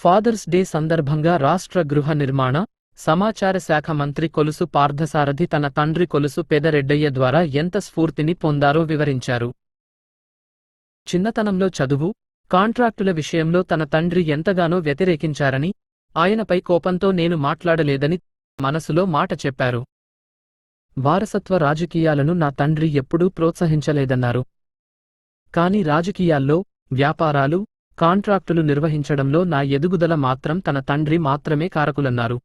Fathers day సందర్భంగా రాష్ట్ర గృహ నిర్మాణ, సమాచార శాఖ మంత్రి కొలుసు పార్థసారథి తన తండ్రి కొలుసు పెదరెడ్డయ్య ద్వారా ఎంత స్ఫూర్తిని పొందారో వివరించారు. చిన్నతనంలో చదువు, కాంట్రాక్టుల విషయంలో తన తండ్రి ఎంతగానో వ్యతిరేకించారని, ఆయనపై కోపంతో నేను మాట్లాడలేదని మనసులో మాట చెప్పారు. వారసత్వ రాజకీయాలను నా తండ్రి ఎప్పుడూ ప్రోత్సహించలేదన్నారు. కాని రాజకీయాల్లో, వ్యాపారాలు, కాంట్రాక్టులు నిర్వహించడంలో నా ఎదుగుదల మాత్రం తన తండ్రి మాత్రమే కారకులన్నారు.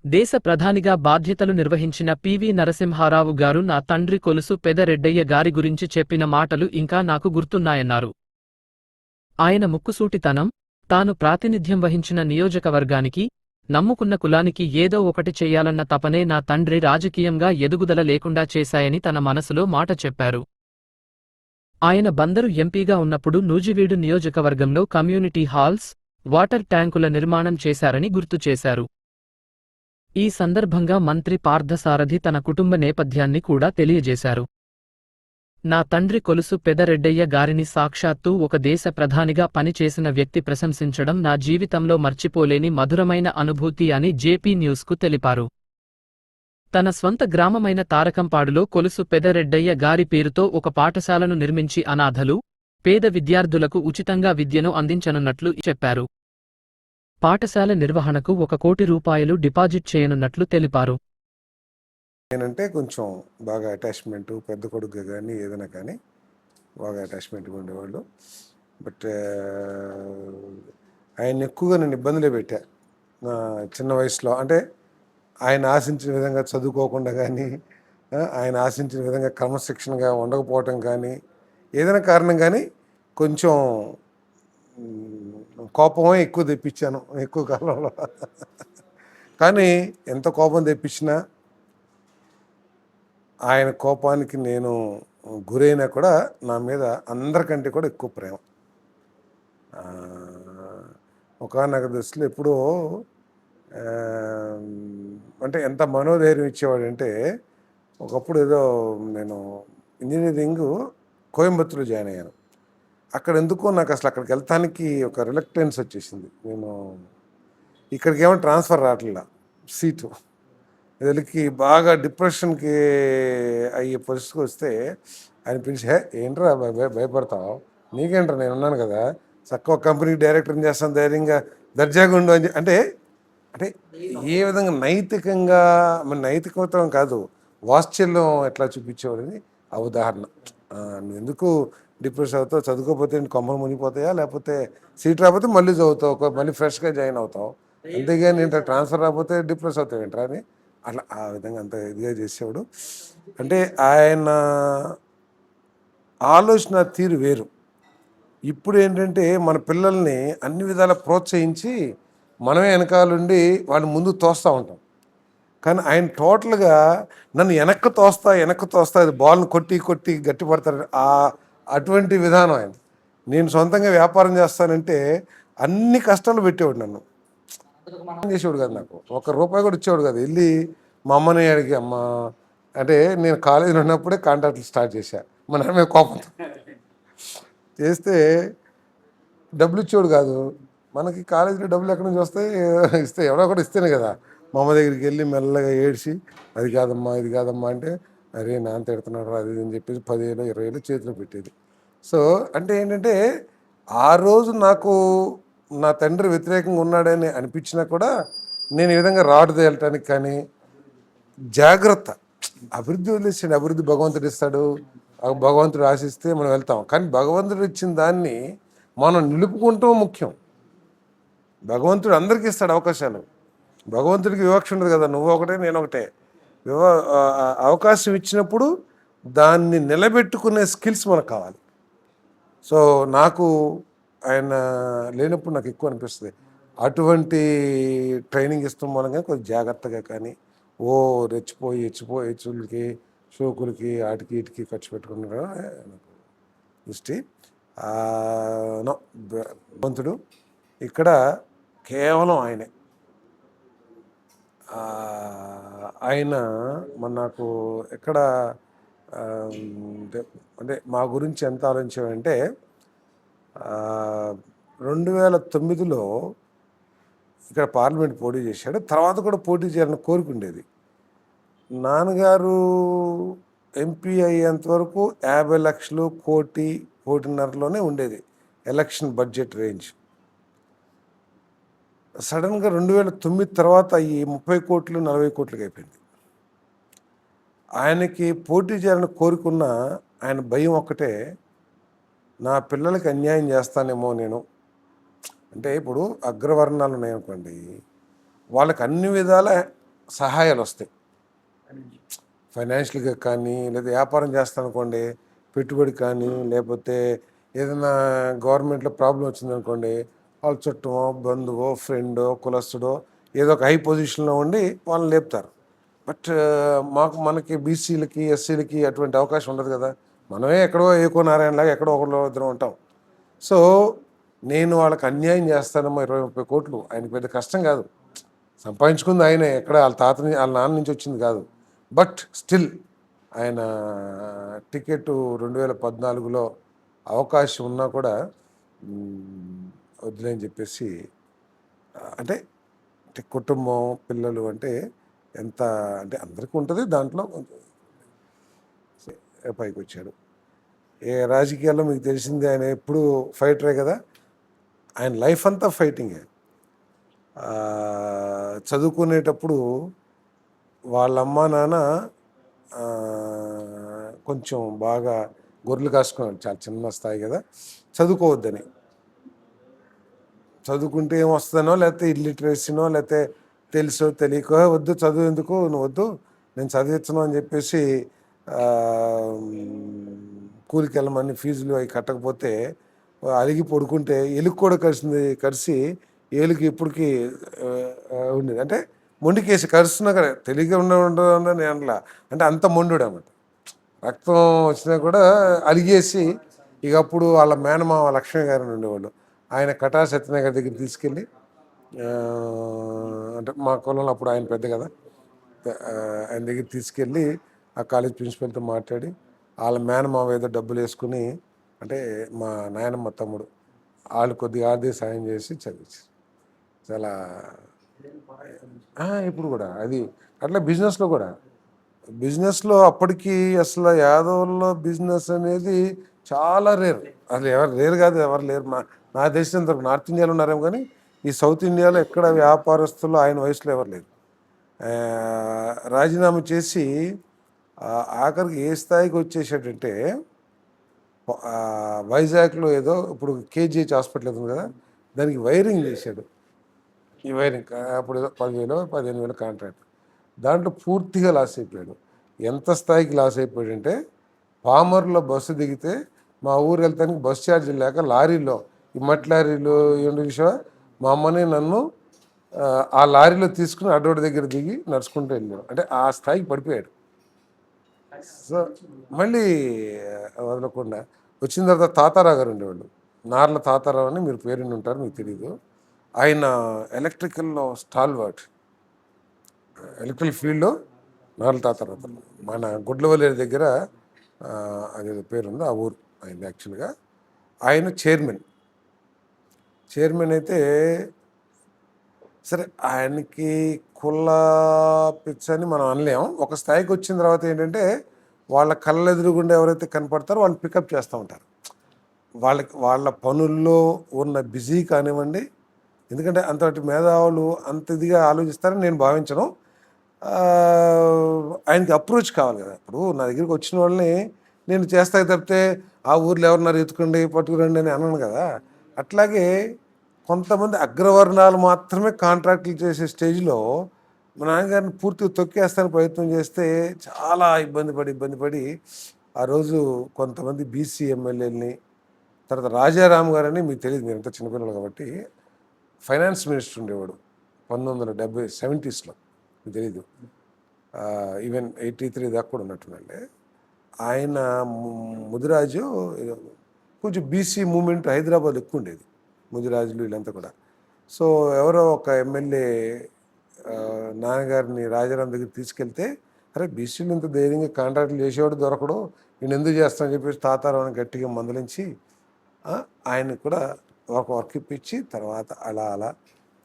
దేశ ప్రధానిగా బాధ్యతలు నిర్వహించిన పివి నరసింహారావు గారు నా తండ్రి కొలుసు పెదరెడ్డయ్య గారి గురించి చెప్పిన మాటలు ఇంకా నాకు గుర్తున్నాయన్నారు. ఆయన ముక్కుసూటితనం, తాను ప్రాతినిధ్యం వహించిన నియోజకవర్గానికి, నమ్ముకున్న కులానికి ఏదో ఒకటి చెయ్యాలన్న తపనే నా తండ్రి రాజకీయంగా ఎదుగుదల లేకుండా చేశాయని తన మనసులో మాట చెప్పారు. ఆయన బందరు ఎంపీగా ఉన్నప్పుడు నూజివీడు నియోజకవర్గంలో కమ్యూనిటీ హాల్స్, వాటర్ ట్యాంకుల నిర్మాణం చేశారని గుర్తుచేశారు. ఈ సందర్భంగా మంత్రి పార్థసారథి తన కుటుంబ నేపథ్యాన్ని కూడా తెలియజేశారు. నా తండ్రి కొలుసు పెదరెడ్డయ్య గారిని సాక్షాత్తూ ఒక దేశ ప్రధానిగా పనిచేసిన వ్యక్తి ప్రశంసించడం నా జీవితంలో మర్చిపోలేని మధురమైన అనుభూతి అని జేపీ న్యూస్కు తెలిపారు. తన స్వంత గ్రామమైన తారకంపాడులో కొలుసు పెదరెడ్డయ్య గారి పేరుతో ఒక పాఠశాలను నిర్మించి అనాథలు, పేద విద్యార్థులకు ఉచితంగా విద్యను అందించనున్నట్లు చెప్పారు. పాఠశాల నిర్వహణకు ₹1 కోటి డిపాజిట్ చేయనున్నట్లు తెలిపారు. నేనంటే కొంచెం బాగా అటాచ్మెంటు, పెద్ద కొడుకుగా కానీ ఏదైనా కానీ బాగా అటాచ్మెంట్గా ఉండేవాళ్ళు. బట్ ఆయన ఎక్కువగా నేను ఇబ్బందులే పెట్టా నా చిన్న వయసులో. అంటే ఆయన ఆశించిన విధంగా చదువుకోకుండా కానీ, ఆయన ఆశించిన విధంగా క్రమశిక్షణగా ఉండకపోవటం కానీ, ఏదైనా కారణం కానీ కొంచెం కోపమే ఎక్కువ తెప్పించాను ఎక్కువ కాలంలో. కానీ ఎంత కోపం తెప్పించినా, ఆయన కోపానికి నేను గురైనా కూడా నా మీద అందరికంటే కూడా ఎక్కువ ప్రేమ. ఒకానొక దశలో ఎప్పుడో అంటే ఎంత మనోధైర్యం ఇచ్చేవాడంటే, ఒకప్పుడు ఏదో నేను ఇంజనీరింగ్ కోయంబత్తూరులో జాయిన్ అయ్యాను. అక్కడ ఎందుకో నాకు అసలు అక్కడికి వెళ్తానికి ఒక రిలక్టెన్స్ వచ్చేసింది. నేను ఇక్కడికి ఏమో ట్రాన్స్ఫర్ రావట్లా సీటు. వీళ్ళకి బాగా డిప్రెషన్కి అయ్యే పరిస్థితికి వస్తే ఆయన పిలిచి, ఏంట్రా భయపడతావు, నీకేంట్రా నేను ఉన్నాను కదా, చక్కగా కంపెనీకి డైరెక్టర్ని చేస్తాను, ధైర్యంగా దర్జాగా ఉండు అని. అంటే అంటే ఏ విధంగా నైతికంగా, నైతికత కాదు, వాత్సల్యం ఎట్లా చూపించేవాడని ఆ ఉదాహరణ. నువ్వు ఎందుకు డిప్రెస్ అవుతావు, చదువుకోకపోతే కొమ్మలు మునిగిపోతాయా, లేకపోతే సీట్ రాకపోతే మళ్ళీ చదువుతావు, మళ్ళీ ఫ్రెష్గా జాయిన్ అవుతావు, అంతేగాని ఏంటో ట్రాన్స్ఫర్ రాకపోతే డిప్రెస్ అవుతావు ఏంట్రా అని అట్లా ఆ విధంగా అంత ఇదిగా చేసేవాడు. అంటే ఆయన ఆలోచన తీరు వేరు. ఇప్పుడు ఏంటంటే మన పిల్లల్ని అన్ని విధాలా ప్రోత్సహించి మనమే వెనకాలండి వాళ్ళని ముందు తోస్తూ ఉంటాం. కానీ ఆయన టోటల్గా నన్ను వెనక్కి తోస్తా అది బాల్ని కొట్టి గట్టి పడతారు, అటువంటి విధానం ఆయన. నేను సొంతంగా వ్యాపారం చేస్తానంటే అన్ని కష్టాలు పెట్టేవాడు, నన్ను చేసేవాడు కాదు, నాకు ₹1 కూడా ఇచ్చేవాడు కాదు. వెళ్ళి మా అమ్మని అడిగి, అమ్మ అంటే నేను కాలేజీలో ఉన్నప్పుడే కాంట్రాక్ట్లు స్టార్ట్ చేశా, మా నాన్న మీద కోపంతో చేస్తే డబ్బులు ఇచ్చేవాడు కాదు. మనకి కాలేజీలో డబ్బులు ఎక్కడి నుంచి వస్తాయి, ఇస్తే ఎవరో ఒకటి ఇస్తేనే కదా. మా అమ్మ దగ్గరికి వెళ్ళి మెల్లగా ఏడ్చి, అది కాదమ్మా ఇది కాదమ్మా అంటే, అరే నాన్న తిడుతున్నాడు అది అని చెప్పేసి 10,000 20,000 చేతిలో పెట్టేది. సో అంటే ఏంటంటే ఆ రోజు నాకు నా తండ్రి వ్యతిరేకంగా ఉన్నాడని అనిపించినా కూడా నేను ఈ విధంగా రాడు తేలటానికి కానీ జాగ్రత్త. అభివృద్ధి వదిలేసాడు, అభివృద్ధి భగవంతుడు ఇస్తాడు, భగవంతుడు ఆశిస్తే మనం వెళ్తాం. కానీ భగవంతుడు ఇచ్చిన దాన్ని మనం నిలుపుకుంటాం ముఖ్యం. భగవంతుడు అందరికీ ఇస్తాడు అవకాశాలు, భగవంతుడికి వివక్ష ఉండదు కదా, నువ్వు ఒకటే నేను ఒకటే. అవకాశం ఇచ్చినప్పుడు దాన్ని నిలబెట్టుకునే స్కిల్స్ మనకు కావాలి. సో నాకు ఆయన లేనప్పుడు నాకు ఎక్కువ అనిపిస్తుంది, అటువంటి ట్రైనింగ్ ఇస్తాం మూలంగా కొంచెం జాగ్రత్తగా కానీ రెచ్చిపోయి హెచ్చులకి షోకులకి వాటికి వీటికి ఖర్చు పెట్టుకున్నాడు నాకు దృష్టి. భగవంతుడు ఇక్కడ కేవలం ఆయనే. ఆయన మన నాకు ఎక్కడ అంటే మా గురించి ఎంత ఆలోచించామంటే, 2009లో ఇక్కడ పార్లమెంట్ పోటీ చేశాడు. తర్వాత కూడా పోటీ చేయాలని కోరిక ఉండేది. నాన్నగారు ఎంపీ అయ్యేంత వరకు 50 లక్షలు, కోటి, కోటిన్నరలోనే ఉండేది ఎలక్షన్ బడ్జెట్ రేంజ్. సడన్గా 2009 తర్వాత ఈ 30 కోట్లు, 40 కోట్లకి అయిపోయింది. ఆయనకి పోటీ చేయాలని కోరుకున్న ఆయన భయం ఒక్కటే, నా పిల్లలకి అన్యాయం చేస్తానేమో నేను. అంటే ఇప్పుడు అగ్రవర్ణాలు ఉన్నాయనుకోండి, వాళ్ళకి అన్ని విధాల సహాయాలు వస్తాయి. ఫైనాన్షియల్గా కానీ, లేదా వ్యాపారం చేస్తానుకోండి, పెట్టుబడి కానీ, లేకపోతే ఏదైనా గవర్నమెంట్లో ప్రాబ్లం వచ్చిందనుకోండి, వాళ్ళ చుట్టమో, బంధువో, ఫ్రెండో, కులస్తుడో ఏదో ఒక హై పొజిషన్లో ఉండి వాళ్ళని లేపుతారు. బట్ మనకి బీసీలకి, ఎస్సీలకి అటువంటి అవకాశం ఉండదు కదా. మనమే ఎక్కడో ఏకో నారాయణలాగా ఎక్కడో ఒకళ్ళు ఇద్దరం ఉంటాం. సో నేను వాళ్ళకి అన్యాయం చేస్తానమ్మా 20-30 కోట్లు ఆయనకి పెద్ద కష్టం కాదు. సంపాదించుకుంది ఆయనే, ఎక్కడ వాళ్ళ తాతని వాళ్ళ నాన్న నుంచి వచ్చింది కాదు. బట్ స్టిల్ ఆయన టికెట్ 2014లో అవకాశం ఉన్నా కూడా వద్దులేని చెప్పేసి, అంటే కుటుంబం, పిల్లలు అంటే ఎంత అంటే అందరికీ ఉంటుంది, దాంట్లో పైకి వచ్చాడు. ఏ రాజకీయాల్లో మీకు తెలిసింది, ఆయన ఎప్పుడు ఫైటరే కదా. ఆయన లైఫ్ అంతా ఫైటింగే. చదువుకునేటప్పుడు వాళ్ళ అమ్మా నాన్న కొంచెం బాగా గొర్రెలు కాసుకున్నాడు, చాలా చిన్న స్థాయి కదా, చదువుకోవద్దని. చదువుకుంటే ఏమొస్తుందనో, లేకపోతే ఇల్లిటరసీనో, లేకపోతే తెలుసో తెలియకో, వద్దు చదువు ఎందుకు, నువ్వు వద్దు, నేను చదివించను అని చెప్పేసి కూలికి వెళ్ళమని ఫీజులు అవి కట్టకపోతే అలిగి పడుకుంటే ఎలుగు కూడా కరిసి ఏలుకి ఇప్పటికి ఉండేది. అంటే మొండికేసి కరుస్తున్నా కదా, తెలియక ఉండని నేను అనలా, అంటే అంత మొండుడు అన్నమాట. రక్తం వచ్చినా కూడా అలిగేసి, ఇక అప్పుడు వాళ్ళ మేనమామ లక్ష్మీ గారిని ఉండేవాళ్ళు, ఆయన కటా సత్యనగర్ దగ్గర తీసుకెళ్ళి, అంటే మా కులంలో అప్పుడు ఆయన పెద్ద కదా, ఆయన దగ్గర తీసుకెళ్ళి ఆ కాలేజ్ ప్రిన్సిపల్తో మాట్లాడి, వాళ్ళ మేనమామ ఏదో డబ్బులు వేసుకుని, అంటే మా నాయనమ్మ తమ్ముడు, వాళ్ళు కొద్దిగా ఆర్థిక సాయం చేసి చదివించారు. చాలా ఇప్పుడు కూడా అది అట్లా. బిజినెస్లో అప్పటికి అసలు యాదవుల్లో బిజినెస్ అనేది చాలా రేర్. అసలు ఎవరు రేర్ కాదు, ఎవరు లేరు. నా దేశం నార్త్ ఇండియాలో ఉన్నారేమో కానీ ఈ సౌత్ ఇండియాలో ఎక్కడ వ్యాపారస్తులు ఆయన వయసులో ఎవరు లేరు. రాజీనామా చేసి ఆఖరికి ఏ స్థాయికి వచ్చేసాడంటే, వైజాగ్లో ఏదో ఇప్పుడు కేజీహెచ్ హాస్పిటల్ ఉంది కదా, దానికి వైరింగ్ చేశాడు. ఈ వైరింగ్ అప్పుడు ఏదో 10,000-15,000 కాంట్రాక్ట్, దాంట్లో పూర్తిగా లాస్ అయిపోయాడు. ఎంత స్థాయికి లాస్ అయిపోయాడంటే, పామర్లో బస్సు దిగితే మా ఊరు వెళ్తానికి బస్ ఛార్జీలు లేక లారీలో, ఈ మట్టి లారీలు ఏంటి విషయం, మా అమ్మని నన్ను ఆ లారీలో తీసుకుని అడ్డోడి దగ్గర దిగి నడుచుకుంటూ వెళ్ళాడు. అంటే ఆ స్థాయికి పడిపోయాడు. సో మళ్ళీ వదలకుండా వచ్చిన తర్వాత తాతారావు గారు ఉండేవాళ్ళు, నార్ల తాతారావు అని, మీరు పేరుండి ఉంటారు, మీకు తెలీదు. ఆయన ఎలక్ట్రికల్లో స్టాల్వర్ట్, ఎలక్ట్రికల్ ఫీల్డ్లో నార్ల తాతారావు. మన గుడ్లవల్లి దగ్గర అదేదో పేరుంది ఆ ఊరు ఆయన. యాక్చువల్గా ఆయన చైర్మన్ అయితే సరే, ఆయనకి కుల పిచ్చని మనం అనలేం. ఒక స్థాయికి వచ్చిన తర్వాత ఏంటంటే, వాళ్ళ కళ్ళ ఎదురుగుండా ఎవరైతే కనపడతారో వాళ్ళు పికప్ చేస్తూ ఉంటారు. వాళ్ళ పనుల్లో ఉన్న బిజీ కానివ్వండి, ఎందుకంటే అంతటి మేధావులు అంత ఇదిగా ఆలోచిస్తారని నేను భావించను. ఆయనకి అప్రోచ్ కావాలి కదా. ఇప్పుడు నా దగ్గరికి వచ్చిన వాళ్ళని నేను చేస్తాయి తప్పితే ఆ ఊర్లో ఎవరున్నారు ఎత్తుకోండి పట్టుకురండి అని అనను కదా. అట్లాగే కొంతమంది అగ్రవర్ణాలు మాత్రమే కాంట్రాక్టులు చేసే స్టేజ్లో మా నాన్నగారిని పూర్తిగా తొక్కేస్తానికి ప్రయత్నం చేస్తే చాలా ఇబ్బంది పడి ఆ రోజు కొంతమంది బీసీ ఎమ్మెల్యేలని, తర్వాత రాజారాం గారని, మీకు తెలియదు, మీరు ఎంత చిన్నపిల్లలు కాబట్టి, ఫైనాన్స్ మినిస్టర్ ఉండేవాడు 1970s, మీకు తెలీదు, ఈవెన్ 83 దాకా కూడా ఉన్నట్టుందండి. ఆయన ముదిరాజు, కొంచెం బీసీ మూమెంట్ హైదరాబాద్ ఎక్కువ ఉండేది, ముదిరాజులు వీళ్ళంతా కూడా. సో ఎవరో ఒక ఎమ్మెల్యే నాన్నగారిని రాజారాం దగ్గర తీసుకెళ్తే, అరే బీసీలు ఇంత ధైర్యంగా కాంట్రాక్టులు చేసేవాడు దొరకడు, నేను ఎందుకు చేస్తానని చెప్పేసి తాతారావుని గట్టిగా మందలించి ఆయన కూడా ఒక వర్క్ ఇప్పించి తర్వాత అలా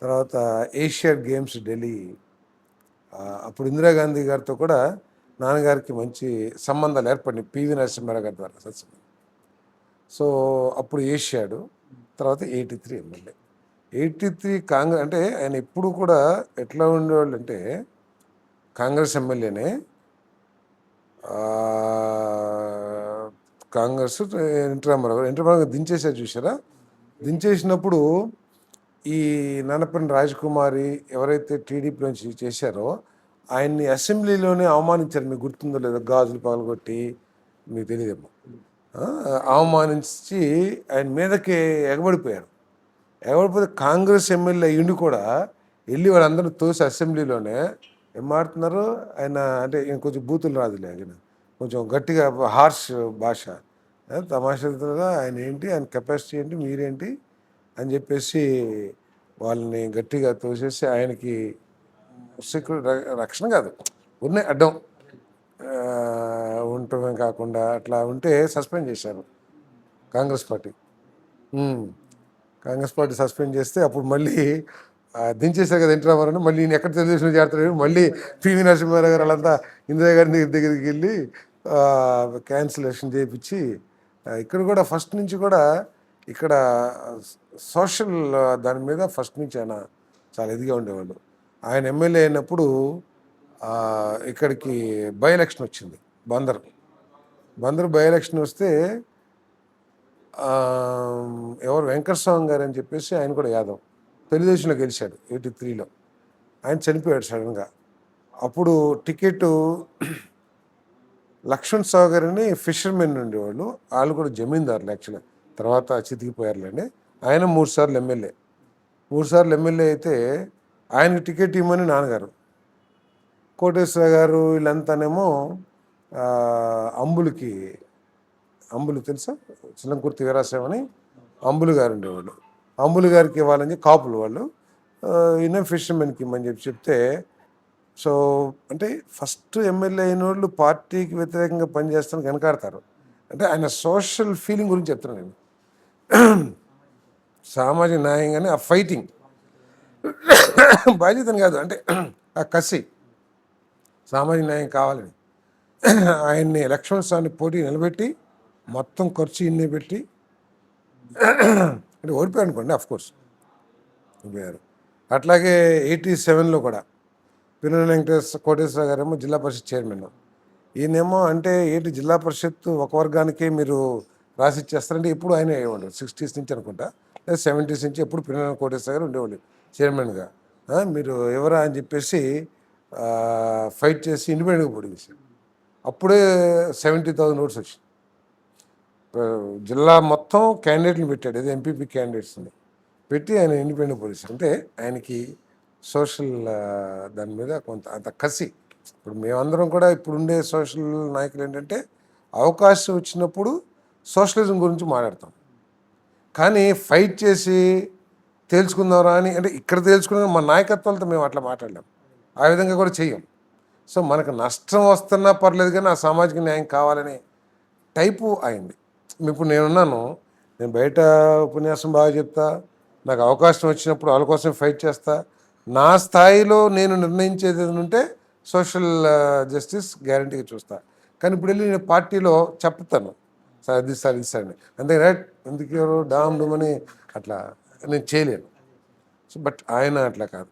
తర్వాత ఏషియన్ గేమ్స్ ఢిల్లీ, అప్పుడు ఇందిరాగాంధీ గారితో కూడా నాన్నగారికి మంచి సంబంధాలు ఏర్పడినాయి పివి నరసింహారావు గారి ద్వారా సత్సంబంధం. సో అప్పుడు ఏషియాడు, తర్వాత 83 ఎమ్మెల్యే. 83 కాంగ్రెస్ అంటే ఆయన ఎప్పుడు కూడా ఎట్లా ఉండేవాళ్ళు అంటే కాంగ్రెస్ ఎమ్మెల్యేనే. ఆ, కాంగ్రెస్ ఎన్టీ రామారావు దించేసారు చూసారా. దించేసినప్పుడు ఈ నన్నపల్లి రాజకుమారి ఎవరైతే టీడీపీ నుంచి చేశారో ఆయన్ని అసెంబ్లీలోనే అవమానించారు. మీకు గుర్తుందో లేదో, గాజులు పగలగొట్టి, మీకు తెలియదేమో, ఆ, అవమానించి ఆయన మీదకి ఎగబడిపోయారు. ఎగబడిపోతే కాంగ్రెస్ ఎమ్మెల్యే అయ్యిండి కూడా వెళ్ళి వాళ్ళందరూ తోసి అసెంబ్లీలోనే ఏం మాడుతున్నారు ఆయన అంటే ఈయన కొంచెం బూతులు రాదులే, ఆయన కొంచెం గట్టిగా హార్ష్ భాష, తమాషాగా ఆయన ఏంటి, ఆయన కెపాసిటీ ఏంటి, మీరేంటి అని చెప్పేసి వాళ్ళని గట్టిగా తోసేసి ఆయనకి రక్షణ కాదు ఉన్నాయి అడ్డం ఉండటమే కాకుండా అట్లా ఉంటే సస్పెండ్ చేశారు Congress party. Congress party suspend చేస్తే అప్పుడు మళ్ళీ దించేశారు కదా ఎన్టీ రామారావు. మళ్ళీ ఈయన ఎక్కడ తెలుగుదేశంలో చేరతాడు, మళ్ళీ పివి నరసింహారావు గారు వాళ్ళంతా ఇందిరాగాంధీ దగ్గరికి వెళ్ళి క్యాన్సిలేషన్ చేయించి ఇక్కడ కూడా ఫస్ట్ నుంచి కూడా ఇక్కడ సోషల్ దాని మీద ఫస్ట్ నుంచి ఆయన చాలా ఇదిగా ఉండేవాళ్ళు. ఆయన ఎమ్మెల్యే అయినప్పుడు ఇక్కడికి బై ఎలక్షన్ వచ్చింది, బందర్ బై ఎలక్షన్ వస్తే ఎవరు వెంకటస్వామి గారు అని చెప్పేసి ఆయన కూడా యాదవ్ తెలుగుదేశంలో గెలిచాడు 83లో. ఆయన చనిపోయాడు సడన్గా. అప్పుడు టికెట్ లక్ష్మణ్ సాగర్ అని ఫిషర్మెన్ ఉండేవాళ్ళు, వాళ్ళు కూడా జమీందారులు యాక్చువల్గా, తర్వాత చితికిపోయారులేండి. ఆయన 3 సార్లు ఎమ్మెల్యే అయితే ఆయనకి టికెట్ ఇవ్వమని నాన్నగారు, కోటేశ్వర గారు వీళ్ళంతానేమో అంబులు తెలుసా, చిలంకుర్తి వీరాసేవని అంబులు గారు ఉండేవాళ్ళు, అంబులు గారికి ఇవ్వాలని కాపులు వాళ్ళు, ఈయన ఫిషర్మెన్కి ఇవ్వమని చెప్తే, సో అంటే ఫస్ట్ ఎమ్మెల్యే అయిన వాళ్ళు పార్టీకి వ్యతిరేకంగా పనిచేస్తానికి వెనకాడతారు. అంటే ఆయన సోషల్ ఫీలింగ్ గురించి చెప్తున్నాను నేను. సామాజిక న్యాయంగానే ఆ ఫైటింగ్ బాధ్యతని కాదు, అంటే ఆ కసి, సామాజిక న్యాయం కావాలని ఆయన్ని లక్ష్మణ్ స్వామిని పోటీ నిలబెట్టి మొత్తం ఖర్చు ఇన్నే పెట్టి అంటే ఓడిపోయారు అనుకోండి, అఫ్కోర్స్ ఓడిపోయారు. అట్లాగే 87లో కూడా పిన్నెల కోటేశ్వర గారేమో జిల్లా పరిషత్ చైర్మన్, ఈయనేమో అంటే ఏంటి జిల్లా పరిషత్ ఒక వర్గానికే మీరు రాసి ఇచ్చేస్తారంటే ఎప్పుడు ఆయన అయ్యేవాడు 60s నుంచి అనుకుంటా, లేదా 70s నుంచి ఎప్పుడు పిన్నెల కోటేశ్వర గారు ఉండేవాళ్ళు చైర్మన్గా. మీరు ఎవరా అని చెప్పేసి ఫైట్ చేసి ఇండిపెండెంట్గా పోటీ చేశారు. అప్పుడే 70,000 ఓట్స్ వచ్చింది. జిల్లా మొత్తం క్యాండిడేట్ని పెట్టాడు, ఏదో ఎంపీపీ క్యాండిడేట్స్ని పెట్టి ఆయన ఇండిపెండెంట్ పోలీసు. అంటే ఆయనకి సోషల్ దాని మీద కొంత అంత కసి. ఇప్పుడు మేమందరం కూడా ఇప్పుడుండే సోషల్ నాయకులు ఏంటంటే అవకాశం వచ్చినప్పుడు సోషలిజం గురించి మాట్లాడతాం, కానీ ఫైట్ చేసి తేల్చుకుందాంరా అని అంటే ఇక్కడ తేల్చుకున్న మా నాయకత్వాలతో మేము అట్లా మాట్లాడలేం, ఆ విధంగా కూడా చెయ్యం. సో మనకు నష్టం వస్తున్నా పర్లేదు కానీ ఆ సామాజిక న్యాయం కావాలనే టైపు అయింది. ఇప్పుడు నేనున్నాను, నేను బయట ఉపన్యాసం బాగా చెప్తా, నాకు అవకాశం వచ్చినప్పుడు వాళ్ళ కోసం ఫైట్ చేస్తా, నా స్థాయిలో నేను నిర్ణయించేది ఉంటే సోషల్ జస్టిస్ గ్యారంటీగా చూస్తా. కానీ ఇప్పుడు వెళ్ళి నేను పార్టీలో చెప్తాను సార్ ఇది సార్ ఇది సార్ అని, అంతే రైట్ ఎందుకు ఎవరు డామ్ డూమ్ అని అట్లా నేను చేయలేను. సో బట్ ఆయన అట్లా కాదు,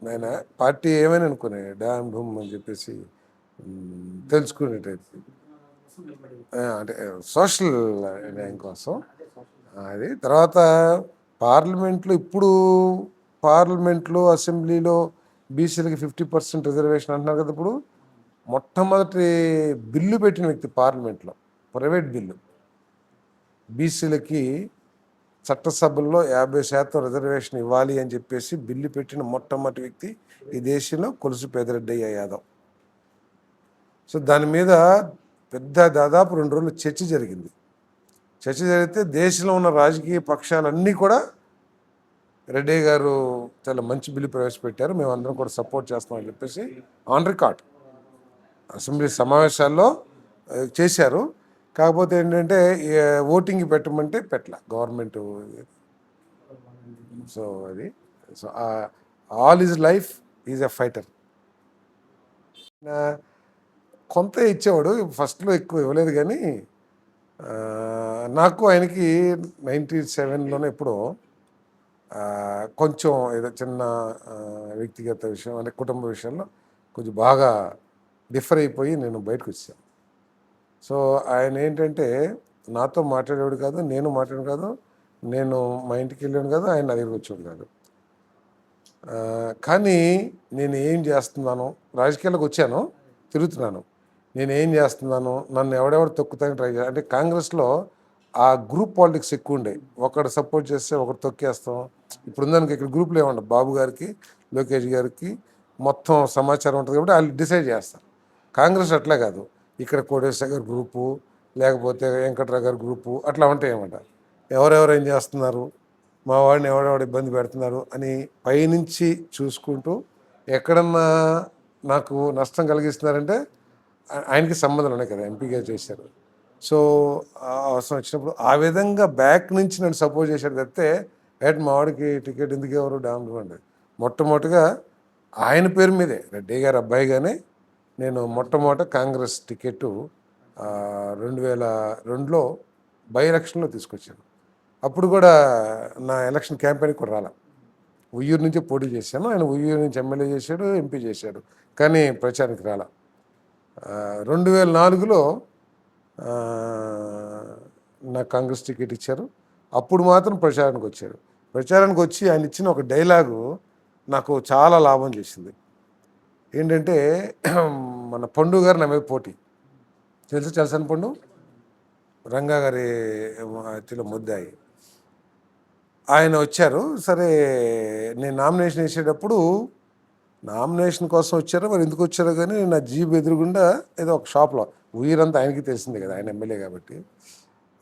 ఆయన పార్టీ ఏమైనా అనుకునే డామ్ డూమ్ అని చెప్పేసి తెలుసుకునేటైతే అంటే సోషల్ న్యాయం కోసం అది. తర్వాత పార్లమెంట్లో అసెంబ్లీలో బీసీలకి 50% రిజర్వేషన్ అంటున్నారు కదా. ఇప్పుడు మొట్టమొదటి బిల్లు పెట్టిన వ్యక్తి పార్లమెంట్లో, ప్రైవేట్ బిల్లు, బీసీలకి చట్టసభల్లో 50% రిజర్వేషన్ ఇవ్వాలి అని చెప్పేసి బిల్లు పెట్టిన మొట్టమొదటి వ్యక్తి ఈ దేశంలో కొలుసు పెద్దిరెడ్డి యాదవ్. సో దాని మీద దాదాపు 2 రోజులు చర్చ జరిగితే దేశంలో ఉన్న రాజకీయ పక్షాలన్నీ కూడా రెడ్డి గారు చాలా మంచి బిల్లు ప్రవేశపెట్టారు, మేమందరం కూడా సపోర్ట్ చేస్తామని చెప్పేసి ఆన్ రికార్డ్ అసెంబ్లీ సమావేశాల్లో చేశారు. కాకపోతే ఏంటంటే ఓటింగ్ పెట్టమంటే పెట్టలే గవర్నమెంట్. సో అది so all is life is a fighter. కొంత ఇచ్చేవాడు, ఫస్ట్లో ఎక్కువ ఇవ్వలేదు కానీ నాకు ఆయనకి 97లోనే ఎప్పుడో కొంచెం ఏదో చిన్న వ్యక్తిగత విషయం అంటే కుటుంబ విషయంలో కొంచెం బాగా డిఫర్ అయిపోయి నేను బయటకు వచ్చాను. సో ఆయన ఏంటంటే నాతో మాట్లాడేవాడు కాదు, నేను మాట్లాడాను కాదు, నేను మా ఇంటికి వెళ్ళాను కాదు, ఆయన నా దగ్గరికి వచ్చేవాడు కాదు. కానీ నేను ఏం చేస్తున్నాను, రాజకీయాలకు వచ్చాను, తిరుగుతున్నాను, నేను ఏం చేస్తున్నాను, నన్ను ఎవడెవడు తొక్కుతానికి ట్రై చేయాలి అంటే కాంగ్రెస్లో ఆ గ్రూప్ పాలిటిక్స్ ఎక్కువ ఉండే, ఒకడు సపోర్ట్ చేస్తే ఒకటి తొక్కేస్తాం. ఇప్పుడు ఉందానికి ఇక్కడ గ్రూపులు ఏమంటారు, బాబు గారికి లోకేష్ గారికి మొత్తం సమాచారం ఉంటుంది కాబట్టి వాళ్ళు డిసైడ్ చేస్తారు. కాంగ్రెస్ అట్లా కాదు, ఇక్కడ కోటేశ్వర గారి గ్రూపు లేకపోతే వెంకట్రావు గారి గ్రూపు అట్లా ఉంటాయి అన్నమాట. ఎవరెవరు ఏం చేస్తున్నారు, మా వాడిని ఎవడెవడు ఇబ్బంది పెడుతున్నారు అని పైనుంచి చూసుకుంటూ ఎక్కడన్నా నాకు నష్టం కలిగిస్తున్నారంటే ఆయనకి సంబంధాలు ఉన్నాయి కదా, ఎంపీగా చేశారు. సో అవసరం వచ్చినప్పుడు ఆ విధంగా బ్యాక్ నుంచి నన్ను సపోర్ట్ చేశాడు తప్పితే మా వాడికి టికెట్ ఎందుకు ఎవరు డామ్ అండి. మొట్టమొదటిగా ఆయన పేరు మీదే రెడ్డి గారి అబ్బాయిగానే నేను మొట్టమొదట కాంగ్రెస్ టికెట్ 2002లో బై ఎలక్షన్లో తీసుకొచ్చాను. అప్పుడు కూడా నా ఎలక్షన్ క్యాంపెయిన్కి కూడా రాలా, ఉయ్యూరు నుంచి పోటీ చేశాను. ఆయన ఉయ్యూరు నుంచి ఎమ్మెల్యే చేశాడు, ఎంపీ చేశాడు, కానీ ప్రచారానికి రాలా. 2004లో నాకు కాంగ్రెస్ టికెట్ ఇచ్చారు. అప్పుడు మాత్రం ప్రచారానికి వచ్చాడు. ప్రచారానికి వచ్చి ఆయన ఇచ్చిన ఒక డైలాగు నాకు చాలా లాభం చేసింది. ఏంటంటే మన పండు గారు నా మీద పోటీ, తెలుసు చలసాని పండు, రంగా గారి అతిలో ముద్దాయి. ఆయన వచ్చారు. సరే నేను నామినేషన్ వేసేటప్పుడు నామినేషన్ కోసం వచ్చారో మరి ఎందుకు వచ్చారో కానీ నా జీప్ ఎదురుగుండా ఏదో ఒక షాప్లో, ఊరంతా ఆయనకి తెలిసిందే కదా, ఆయన ఎమ్మెల్యే కాబట్టి,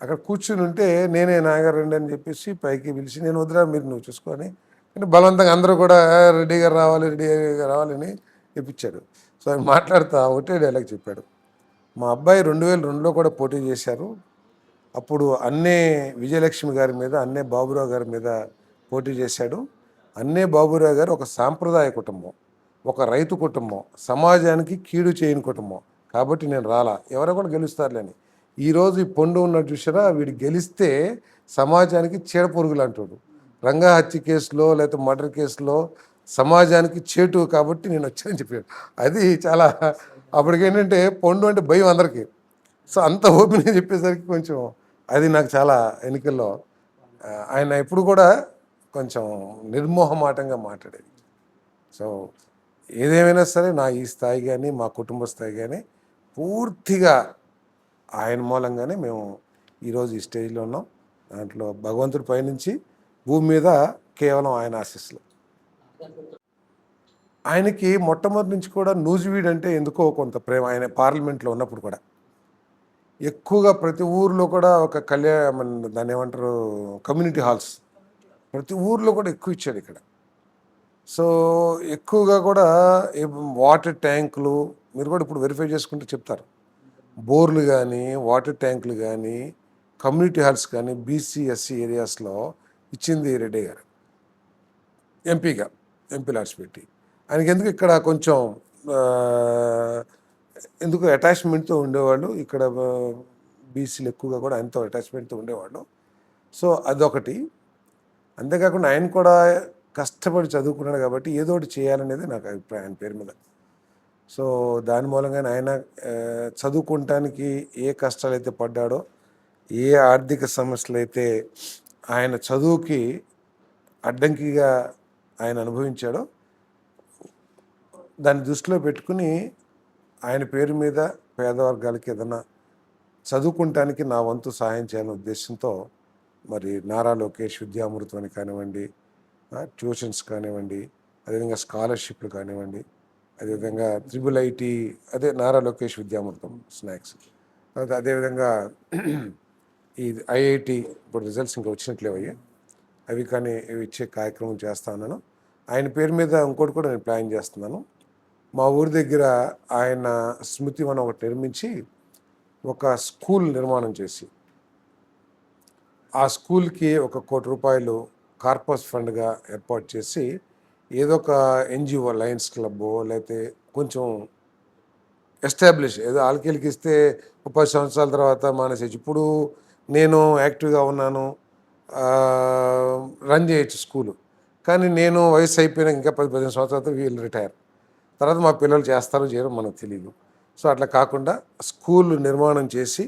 అక్కడ కూర్చుని ఉంటే నేనే నాగారు రండి అని చెప్పేసి పైకి పిలిచి నేను వద్దురా మీరు నువ్వు చూసుకొని అంటే బలవంతంగా అందరూ కూడా రెడ్డి గారు రావాలి, రెడ్డి గారు రావాలని చెప్పించాడు. సో ఆయన మాట్లాడుతూ ఒకటే డైలాగ్ చెప్పాడు, మా అబ్బాయి 2002లో కూడా పోటీ చేశారు, అప్పుడు అన్నే విజయలక్ష్మి గారి మీద, అన్నే బాబురావు గారి మీద పోటీ చేశాడు. అన్నే బాబురావు గారు ఒక సాంప్రదాయ కుటుంబం, ఒక రైతు కుటుంబం, సమాజానికి కీడు చేయని కుటుంబం, కాబట్టి నేను రాలా, ఎవరో కూడా గెలుస్తారులేని. ఈరోజు ఈ పండు ఉన్నట్టు చూసారా, వీడు గెలిస్తే సమాజానికి చీడపురుగులు అంటాడు. రంగా హత్య కేసులో లేకపోతే మర్డర్ కేసులో సమాజానికి చేటు కాబట్టి నేను వచ్చానని చెప్పాడు. అది చాలా అప్పటికేంటంటే పండు అంటే భయం అందరికీ. సో అంత ఓపెన్గా చెప్పేసరికి కొంచెం అది నాకు చాలా ఎన్నికల్లో ఆయన ఎప్పుడు కూడా కొంచెం నిర్మోహమాటంగా మాట్లాడేది. సో ఏదేమైనా సరే నా ఈ స్థాయి కానీ మా కుటుంబ స్థాయి కానీ పూర్తిగా ఆయన మూలంగానే మేము ఈరోజు ఈ స్టేజ్లో ఉన్నాం. దాంట్లో భగవంతుడి పైనుంచి భూమి మీద కేవలం ఆయన ఆశీస్సులు. ఆయనకి మొట్టమొదటి నుంచి కూడా నూజివీడు అంటే ఎందుకో కొంత ప్రేమ. ఆయన పార్లమెంట్లో ఉన్నప్పుడు కూడా ఎక్కువగా ప్రతి ఊర్లో కూడా ఒక దాన్ని ఏమంటారు కమ్యూనిటీ హాల్స్ ప్రతి ఊర్లో కూడా ఎక్కువ ఇచ్చాడు ఇక్కడ. సో ఎక్కువగా కూడా వాటర్ ట్యాంకులు మీరు కూడా ఇప్పుడు వెరిఫై చేసుకుంటే చెప్తారు, బోర్లు కానీ వాటర్ ట్యాంకులు కానీ కమ్యూనిటీ హాల్స్ కానీ బీసీ ఎస్సీ ఏరియాస్లో ఇచ్చింది రెడ్డి గారు ఎంపీగా, ఎంపీ లాడ్స్ పెట్టి. ఆయనకి ఎందుకు ఇక్కడ కొంచెం ఎందుకు అటాచ్మెంట్తో ఉండేవాళ్ళు, ఇక్కడ బీసీలు ఎక్కువగా కూడా ఆయనతో అటాచ్మెంట్తో ఉండేవాళ్ళు. సో అదొకటి. అంతేకాకుండా ఆయన కూడా కష్టపడి చదువుకున్నాడు కాబట్టి ఏదో ఒకటి చేయాలనేది నాకు అభిప్రాయం ఆయన పేరు మీద. సో దాని మూలంగానే ఆయన చదువుకోవటానికి ఏ కష్టాలు అయితే పడ్డాడో, ఏ ఆర్థిక సమస్యలు అయితే ఆయన చదువుకి అడ్డంకిగా ఆయన అనుభవించాడో దాన్ని దృష్టిలో పెట్టుకుని ఆయన పేరు మీద పేదవర్గాలకి ఏదైనా చదువుకుంటానికి నా వంతు సహాయం చేయాలనే ఉద్దేశంతో మరి నారా లోకేష్ విద్యామృతం అని కానివ్వండి, ట్యూషన్స్ కానివ్వండి, అదేవిధంగా స్కాలర్షిప్లు కానివ్వండి, అదేవిధంగా IIIT అదే నారా లోకేష్ విద్యామృతం స్నాక్స్, అదేవిధంగా ఈ IIT ఇప్పుడు రిజల్ట్స్ ఇంకా వచ్చినట్లేవయ్యా అవి కానీ ఇవి ఇచ్చే కార్యక్రమం చేస్తా ఉన్నాను. ఆయన పేరు మీద ఇంకోటి కూడా నేను ప్లాన్ చేస్తున్నాను. మా ఊరి దగ్గర ఆయన స్మృతివనం ఒకటి నిర్మించి ఒక స్కూల్ నిర్మాణం చేసి ఆ స్కూల్కి 1 కోటి రూపాయలు కార్పస్ ఫండ్గా ఏర్పాటు చేసి ఏదో ఒక ఎన్జిఓ లయన్స్ క్లబ్బో లేకపోతే కొంచెం ఎస్టాబ్లిష్ ఏదో ఆల్కీలకి ఇస్తే 30 సంవత్సరాల తర్వాత మానేసేసి ఇప్పుడు నేను యాక్టివ్గా ఉన్నాను, రన్ చేయొచ్చు స్కూలు. కానీ నేను వయసు అయిపోయినా ఇంకా 10-15 సంవత్సరాలతో వీళ్ళు రిటైర్. తర్వాత మా పిల్లలు చేస్తారో చేయరో మనకు తెలియదు. సో అట్లా కాకుండా స్కూల్ నిర్మాణం చేసి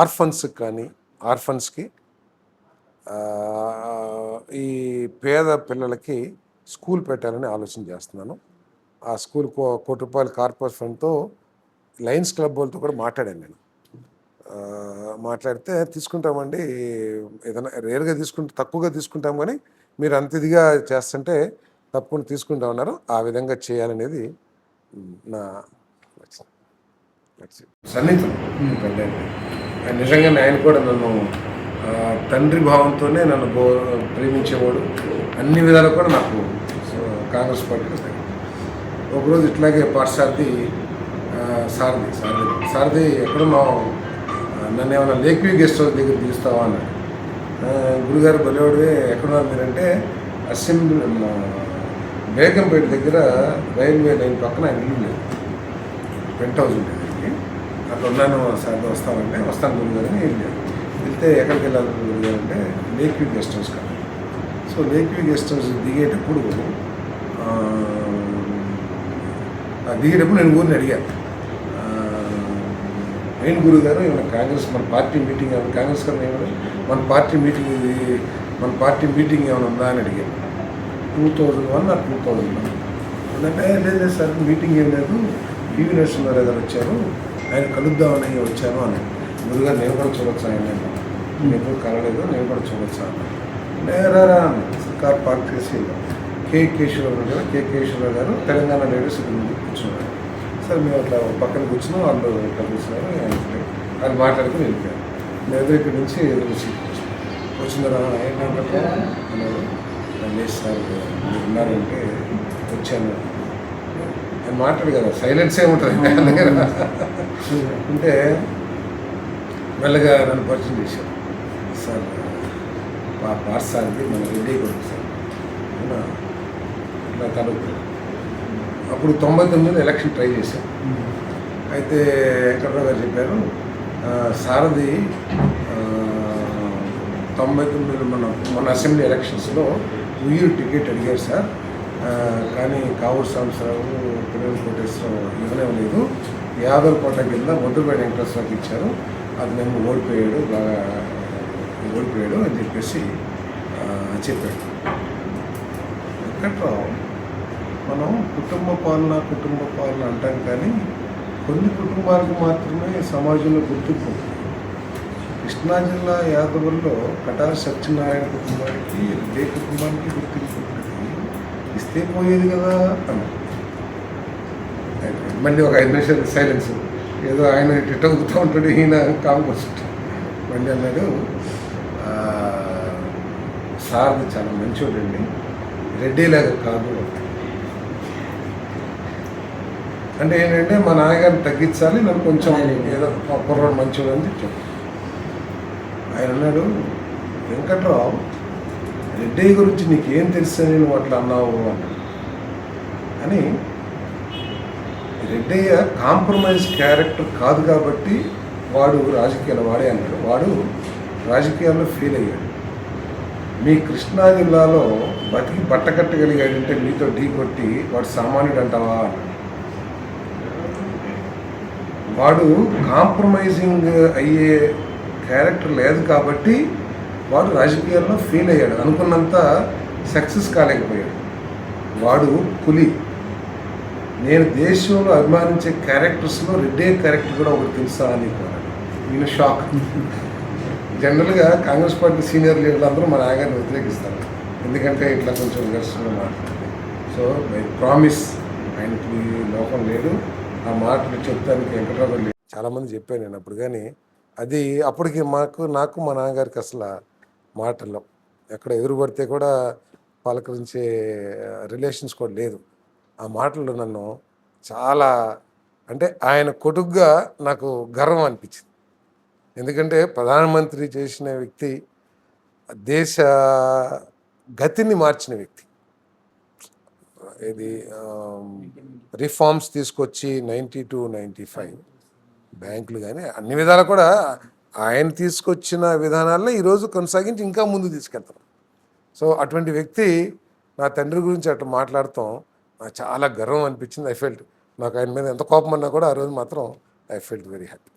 ఆర్ఫన్స్కి ఈ పేద పిల్లలకి స్కూల్ పెట్టాలని ఆలోచన చేస్తున్నాను. ఆ స్కూల్ ₹1,00,00,000 కార్పస్ ఫండ్తో లయన్స్ క్లబ్ వాళ్ళతో కూడా మాట్లాడాను నేను. మాట్లాడితే తీసుకుంటామండి, ఏదైనా రేర్గా తక్కువగా తీసుకుంటాం, కానీ మీరు అంత ఇదిగా చేస్తుంటే తప్పకుండా తీసుకుంటామన్నారు. ఆ విధంగా చేయాలనేది నా సన్నిహితం. నిజంగానే ఆయన కూడా నన్ను తండ్రి భావంతోనే నన్ను ప్రేమించేవాడు. అన్ని విధాలు కూడా నాకు కాంగ్రెస్ పార్టీలో తగ్గింది. ఒకరోజు ఇట్లాగే పాఠశాలది సారథి ఎక్కడున్నావు, నన్ను ఏమైనా లేక్వీ గెస్ట్ హౌస్ దగ్గర తీస్తావా అన్నాడు. గురుగారు బలివాడే ఎక్కడున్నారు మీరంటే అసెంబ్లీ బేగంపేట దగ్గర రైల్వే లైన్ పక్కన ఆయన ఇల్లు లేదు, పెంట్ హౌస్ ఉండేది. అక్కడ ఉన్నాను సార్, వస్తానంటే వస్తాను గురుగారు అని వెళ్ళాను. వెళ్తే ఎక్కడికి వెళ్ళాలి గురుగారు అంటే లేక్వీ గెస్ట్ హౌస్ కాదు. సో లేక్వీ గెస్ట్ హౌస్ దిగేటప్పుడు నేను ఊరిని అడిగాను, ఏంటి గురుగారు ఏమైనా కాంగ్రెస్ మన పార్టీ మీటింగ్ ఏమైనా కాంగ్రెస్ కన్నా ఏమైనా మన పార్టీ మీటింగ్ ఏమైనా ఉందా అని అడిగాను. 2001 or 2001 అంటే లేదు సార్ మీటింగ్ ఏం లేదు, టీవీ నరసింహారావు గారు వచ్చారు, ఆయన కలుద్దామని వచ్చాను అన్నాడు. గురుగారు నేను కూడా చూడొచ్చా ఆయన, నేను ఎప్పుడు కలలేదు, నేను కూడా చూడొచ్చా అన్నాడు. నేరా కార్ పార్క్ చేసి కే కేశవరావు గారు తెలంగాణ లేడీస్ కూర్చున్నారు. సార్ మేము అట్లా పక్కన కూర్చున్నాం, వాళ్ళు ఇట్లా కూర్చున్నారు, ఆయన మాట్లాడుకుని వెళ్ళిపోయారు. నేను ఇక్కడి నుంచి వచ్చిందా ఏంటంటే అన్నారు. లేదు సార్ మీరు ఉన్నారంటే వచ్చాను అని మాట్లాడు కదా, సైలెన్సే ఉంటుంది ఆయన దగ్గర. అంటే మెల్లగా నన్ను పరిచయం చేశారు. సార్ పాఠశాలకి మన రెడ్డి కొడుకు సార్ ఇట్లా తడుగుతారు. అప్పుడు 99 ఎలక్షన్ ట్రై చేశాను. అయితే వెంకట్రావు గారు చెప్పారు, సారథి 99 మన అసెంబ్లీ ఎలక్షన్స్లో ఉయ్యూరు టికెట్ అడిగారు సార్, కానీ కావూరు సాంబశివరావు పిల్లల కోటేశ్వరరావు ఇవ్వలేదు, యాదవ్ కోట కింద మొద్దుపేట వెంకటేశ్వరరావుకి ఇచ్చారు, అది మేము ఓడిపోయాడు అని చెప్పేసి చెప్పాడు. వెంకట్రావు మనం కుటుంబ పాలన అంటాం, కానీ కొన్ని కుటుంబాలకు మాత్రమే సమాజంలో గుర్తింపు ఉంటుంది. కృష్ణా జిల్లా యాదవుల్లో కటారి సత్యనారాయణ కుటుంబానికి ఏ కుటుంబానికి గుర్తింపు ఉంటుంది, ఇస్తే పోయేది కదా అన్నాడు. మళ్ళీ ఒక 5 నిమిషాలు సైలెన్స్, ఏదో ఆయన ఇట్టవుతూ ఉంటాడు, ఈయన కాంపోజిట్. మళ్ళీ అన్నాడు, సార్ది చాలా మంచోడండి, రెడ్డిలాగా కాదు. అంటే ఏంటంటే మా నాన్నగారిని తగ్గించాలి, నన్ను కొంచెం ఏదో కుర్రాడు మంచోడు అని చెప్పాడు. ఆయన అన్నాడు, వెంకట్రావు రెడ్డి గురించి నీకేం తెలుసని నువ్వు అట్లా అన్నావు అన్నాడు. అని రెడ్డయ్య కాంప్రమైజ్ క్యారెక్టర్ కాదు కాబట్టి వాడు వాడే అన్నాడు. వాడు రాజకీయాల్లో ఫెయిల్ అయ్యాడు. మీ కృష్ణా జిల్లాలో బతికి బట్టకట్టగలిగాడంటే మీతో ఢీ కొట్టి వాడు సామాన్యుడు అంటావా అన్నాడు. వాడు కాంప్రమైజింగ్ అయ్యే క్యారెక్టర్ లేదు కాబట్టి వాడు రాజకీయాల్లో ఫెయిల్ అయ్యాడు, అనుకున్నంత సక్సెస్ కాలేకపోయాడు. వాడు పులి. నేను దేశంలో అభిమానించే క్యారెక్టర్స్లో రెడ్డే క్యారెక్టర్ కూడా ఒకటి తెలుసా అని ఈయన షాక్. జనరల్గా కాంగ్రెస్ పార్టీ సీనియర్ లీడర్లు అందరూ మా నాయగారిని వ్యతిరేకిస్తారు, ఎందుకంటే ఇట్లా కొంచెం విమర్శలు మాట్లాడారు. సో బై ప్రామిస్ ఆయనకి లోపం లేదు, ఆ మాటలు చెప్తానికి వెంకటరావు లేదు. చాలామంది చెప్పాను నేను అప్పుడు, కానీ అది అప్పటికి నాకు మా నాన్నగారికి అసలు మాటల్లో ఎక్కడ ఎదురుపడితే కూడా పలకరించే రిలేషన్స్ కూడా లేదు. ఆ మాటలు నన్ను చాలా, అంటే ఆయన కొడుగ్గా నాకు గర్వం అనిపించింది. ఎందుకంటే ప్రధానమంత్రి చేసిన వ్యక్తి దేశ గతిని మార్చిన వ్యక్తి. ఇది రిఫార్మ్స్ తీసుకొచ్చి 90 to 95 బ్యాంకులు కానీ అన్ని విధాలు కూడా ఆయన తీసుకొచ్చిన విధానాలను ఈరోజు కొనసాగించి ఇంకా ముందు తీసుకెళ్తాం. సో అటువంటి వ్యక్తి నా తండ్రి గురించి అట్లా మాట్లాడటం నాకు చాలా గర్వం అనిపించింది. ఐ ఫెల్ట్ నాకు ఆయన మీద ఎంత కోపం అన్నా కూడా ఆ రోజు మాత్రం ఐ ఫెల్ట్ వెరీ హ్యాపీ.